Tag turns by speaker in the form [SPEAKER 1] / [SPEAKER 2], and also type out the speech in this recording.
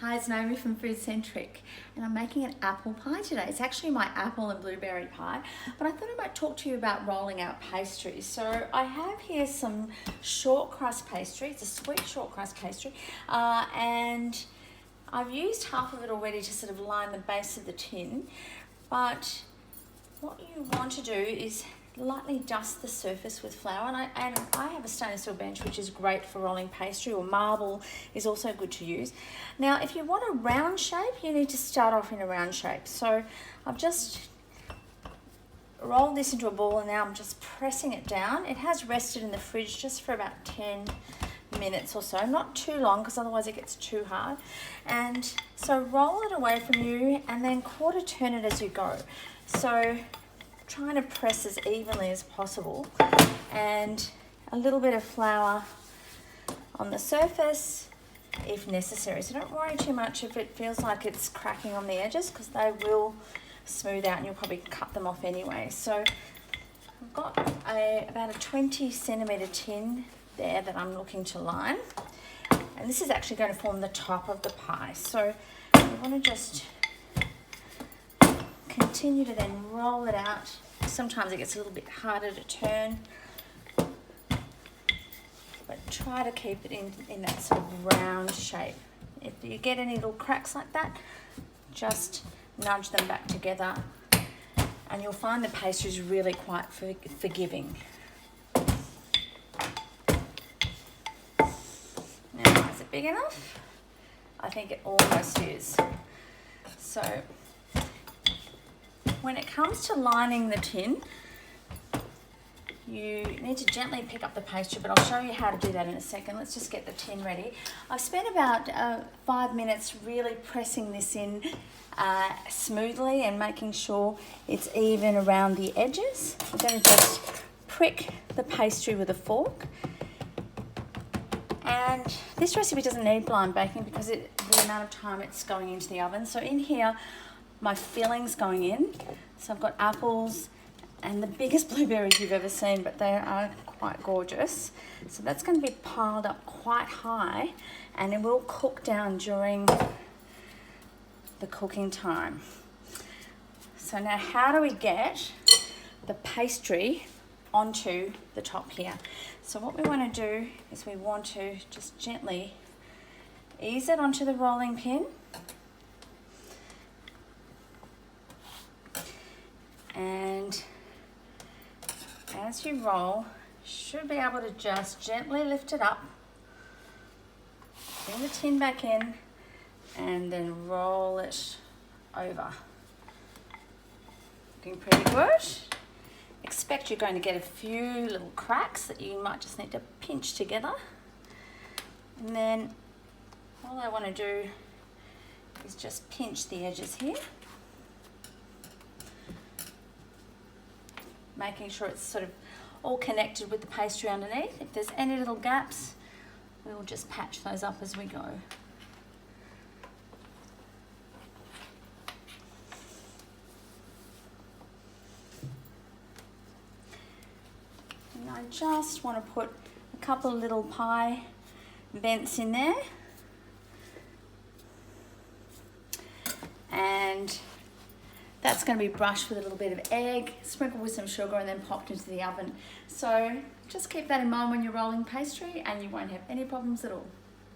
[SPEAKER 1] Hi, it's Naomi from Foodcentric, and I'm making an apple pie today. It's actually my apple and blueberry pie, but I thought I might talk to you about rolling out pastries. So I have here some short crust pastry. It's a sweet short crust pastry, and I've used half of it already to sort of line the base of the tin, but what you want to do is lightly dust the surface with flour, and I have a stainless steel bench which is great for rolling pastry, or marble is also good to use. Now if you want a round shape, you need to start off in a round shape. So I've just rolled this into a ball and now I'm just pressing it down. It has rested in the fridge just for about 10 minutes or so, not too long because otherwise it gets too hard. And so roll it away from you and then quarter turn it as you go. So trying to press as evenly as possible, and a little bit of flour on the surface if necessary. So don't worry too much if it feels like it's cracking on the edges, because they will smooth out and you'll probably cut them off anyway. So I've got about a 20 centimetre tin there that I'm looking to line, and this is actually going to form the top of the pie. So you want to just continue to then roll it out. Sometimes it gets a little bit harder to turn, but try to keep it in that sort of round shape. If you get any little cracks like that, just nudge them back together and you'll find the pastry is really quite forgiving. Now, is it big enough? I think it almost is. So when it comes to lining the tin, you need to gently pick up the pastry, but I'll show you how to do that in a second. Let's just get the tin ready. I've spent about 5 minutes really pressing this in smoothly and making sure it's even around the edges. I'm going to just prick the pastry with a fork. And this recipe doesn't need blind baking because the amount of time it's going into the oven. So in here, my filling's going in. So I've got apples and the biggest blueberries you've ever seen, but they are quite gorgeous. So that's going to be piled up quite high, and it will cook down during the cooking time. So now how do we get the pastry onto the top here? So what we want to do is we want to just gently ease it onto the rolling pin. And as you roll, you should be able to just gently lift it up, bring the tin back in, and then roll it over. Looking pretty good. Expect you're going to get a few little cracks that you might just need to pinch together. And then all I want to do is just pinch the edges here, making sure it's sort of all connected with the pastry underneath. If there's any little gaps, we will just patch those up as we go. And I just want to put a couple of little pie vents in there. And that's going to be brushed with a little bit of egg, sprinkled with some sugar, and then popped into the oven. So just keep that in mind when you're rolling pastry and you won't have any problems at all.